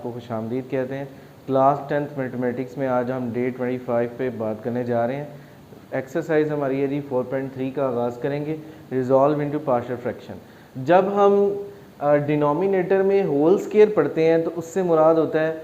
आपको खुशामदीद कहते हैं। क्लास 10th मैथमेटिक्स में आज हम डे 25 पे बात करने जा रहे हैं। एक्सरसाइज हमारी है जी 4.3 का आगाज़ करेंगे, रिजॉल्व इनटू पार्शियल फ्रैक्शन। जब हम डिनोमिनेटर में होल स्क्वायर पढ़ते हैं तो उससे मुराद होता है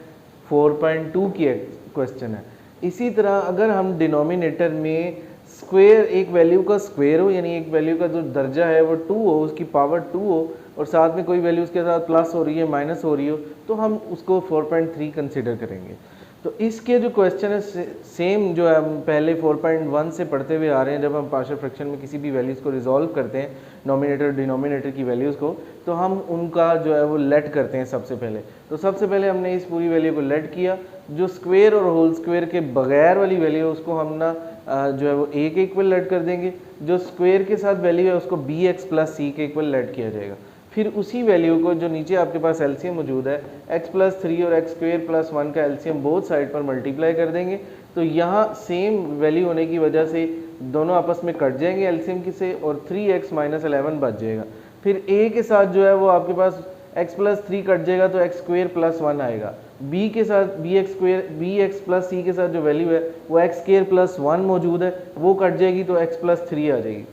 4.2 की क्वेश्चन है। इसी तरह अगर हम डिनोमिनेटर में स्क्वायर, एक वैल्यू का स्क्वायर हो, यानी एक वैल्यू का जो दर्जा है वो 2 हो, उसकी पावर 2 हो और साथ में कोई वैल्यू उसके साथ प्लस हो रही है, माइनस हो रही हो, तो हम उसको 4.3 कंसिडर करेंगे। तो इसके जो क्वेश्चन है सेम जो है हम पहले 4.1 से पढ़ते हुए आ रहे हैं। जब हम पार्शियल फ्रैक्शन में किसी भी वैल्यूज़ को रिजॉल्व करते हैं, नोमिनेटर डिनोमिनेटर की वैल्यूज़ को, तो हम उनका जो है वो लेट करते हैं सबसे पहले। तो सबसे पहले हमने इस पूरी वैल्यू को लेट किया। जो स्क्वायर और होल स्क्वायर के बगैर वाली वैल्यू है उसको हम ना जो है वो a के इक्वल लेट कर देंगे। जो स्क्वायर के साथ वैल्यू है उसको bx प्लस c के इक्वल लेट किया जाएगा। फिर उसी वैल्यू को जो नीचे आपके पास एलसीएम मौजूद है, x प्लस 3 और x स्क्वायर प्लस 1 का एलसीएम बोथ साइड पर मल्टीप्लाई कर देंगे। तो यहाँ सेम वैल्यू होने की वजह से दोनों आपस में कट जाएंगे एलसीएम की से, और 3x माइनस 11 बच जाएगा। फिर a के साथ जो है वो आपके पास x प्लस 3 कट जाएगा तो x स्क्वायर प्लस 1 आएगा। b के साथ bx प्लस c के साथ जो वैल्यू है वो x स्क्वायर प्लस 1 मौजूद है, वो कट जाएगी तो x प्लस 3 आ जाएगी।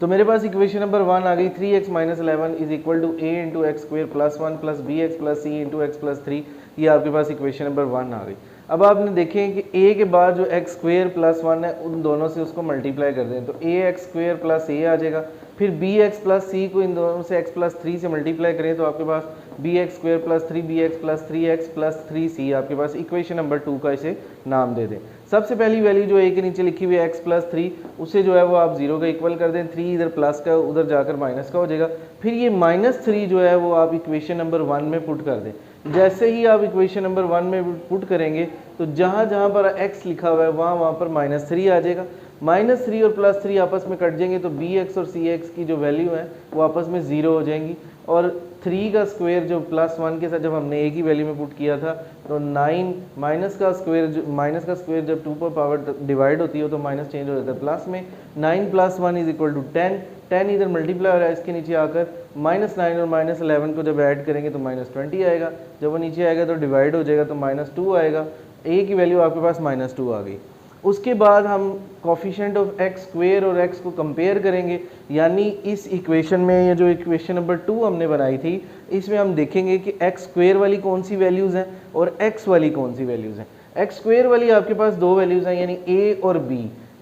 तो मेरे पास इक्वेशन नंबर 1 आ गई, 3x minus 11 is equal to a into x square plus 1 plus bx plus c into x plus 3। ये आपके पास इक्वेशन नंबर 1 आ गई। अब आपने देखें कि a के बाद जो x स्क्वायर प्लस 1 है उन दोनों से उसको मल्टीप्लाई कर दें तो ax स्क्वायर प्लस a आ जाएगा। फिर bx प्लस c को इन दोनों से x प्लस 3 से मल्टीप्लाई करें तो आपके पास bx square plus 3bx plus 3x plus 3c आपके पास इक्वेशन नंबर 2 का इसे नाम दे दें। सबसे पहली वैल्यू जो a के नीचे लिखी हुई है x प्लस 3, उसे जो है वो आप 0 का इक्वल कर दें। 3 इधर प्लस का उधर जाकर माइनस का हो जाएगा। फिर ये माइनस 3 जो है वो आप इक्वेशन नंबर 1 में पुट कर दें। जैसे ही आप इक्वेशन नंबर 1 में पुट करेंगे तो जहाँ जहाँ पर x लिखा हुआ है वहाँ पर माइनस 3 आ जाएगा। माइनस 3 और प्लस 3 आपस में कट जाएंगे तो bx और cx की जो वैल्यू है वो आपस में 0 हो जाएंगी। और 3 का स्क्वायर जो प्लस 1 के साथ जब हमने a की वैल्यू में पुट किया था तो 9 माइनस का स्क्वायर जब 2 पर पावर डिवाइड होती है तो माइनस चेंज हो जाता है प्लस में। 9 प्लस 1 इज इक्वल टू 10। 10 इधर मल्टीप्लाई हो रहा है, इसके नीचे आकर माइनस 9 और माइनस 11 को जब ऐड करेंगे तो माइनस 20 आएगा। जब वो नीचे आएगा तो डिवाइड हो जाएगा तो माइनस 2 आएगा। a की वैल्यू आपके पास माइनस 2 आ गई। उसके बाद हम कोफिशिएंट ऑफ एक्स स्क्वायर और x को कंपेयर करेंगे, यानी इस इक्वेशन में ये जो इक्वेशन नंबर 2 हमने बनाई थी इसमें हम देखेंगे कि x स्क्वायर वाली कौन सी वैल्यूज़ हैं और x वाली कौन सी वैल्यूज़ हैं। x स्क्वायर वाली आपके पास दो वैल्यूज़ हैं, यानी a और b,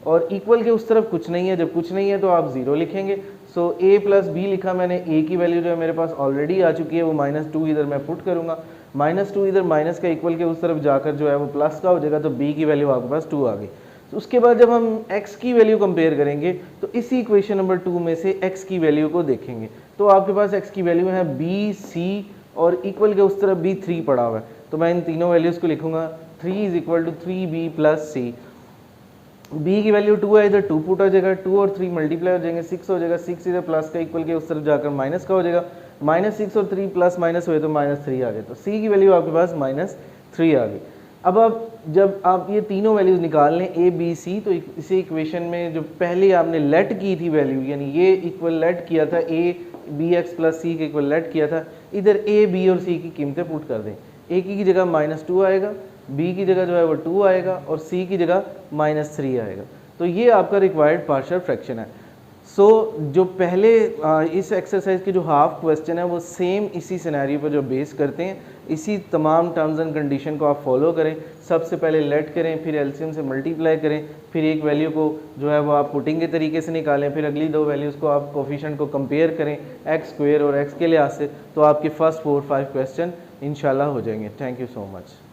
और इक्वल के उस तरफ कुछ नहीं है। जब कुछ नहीं है तो आप 0 लिखेंगे। सो a प्लस b लिखा मैंने। a की वैल्यू जो है मेरे पास ऑलरेडी आ चुकी है, वो -2 इधर मैं पुट करूँगा। -2 इधर माइनस का इक्वल के उस तरफ जाकर जो है वो प्लस का हो जाएगा, तो b की वैल्यू आपके पास 2 आ गई। तो उसके बाद जब हम x की वैल्यू कंपेयर करेंगे तो इसी इक्वेशन नंबर 2 में से x की वैल्यू को देखेंगे तो आपके पास x की वैल्यू है b, c और इक्वल के उस तरफ भी 3 पड़ा हुआ है। तो मैं इन तीनों वैल्यूज़ को लिखूंगा। 3 is equal to 3b plus c। b की वैल्यू 2 है, इधर 2 पुट हो जाएगा, 2 और 3 मल्टीप्लाई हो जाएंगे, 6 हो जाएगा। 6 इधर प्लस का इक्वल के उस तरफ जाकर माइनस का हो जाएगा। -6 और 3 प्लस माइनस हुए तो -3 आ गए। तो c की वैल्यू आपके पास -3 आ गई। अब जब आप ये तीनों वैल्यूज़ निकाल लें a, b, c, तो इसी इक्वेशन में जो पहले आपने लेट की थी वैल्यू, यानी ये इक्वल लेट किया था a bx प्लस c के इक्वल लेट किया था, इधर a, b और c की कीमतें पुट कर दें। a की जगह -2 आएगा, b की जगह जो है वो 2 आएगा और c की जगह -3 आएगा। तो ये आपका रिक्वायर्ड पार्शियल फ्रैक्शन है। जो पहले इस एक्सरसाइज के जो हाफ क्वेश्चन है वो सेम इसी सिनेरियो पर जो बेस करते हैं, इसी तमाम टर्म्स एंड कंडीशन को आप फॉलो करें। सबसे पहले लेट करें, फिर एलसीएम से मल्टीप्लाई करें, फिर एक वैल्यू को जो है वो आप पुटिंग के तरीके से निकालें, फिर अगली दो वैल्यूज़ को आप कोफिशिएंट को कंपेयर करें एक्स स्क्वायर और एक्स के लिहाज से, तो आपके फर्स्ट 4-5 क्वेश्चन इंशाल्लाह हो जाएंगे। Thank you so much.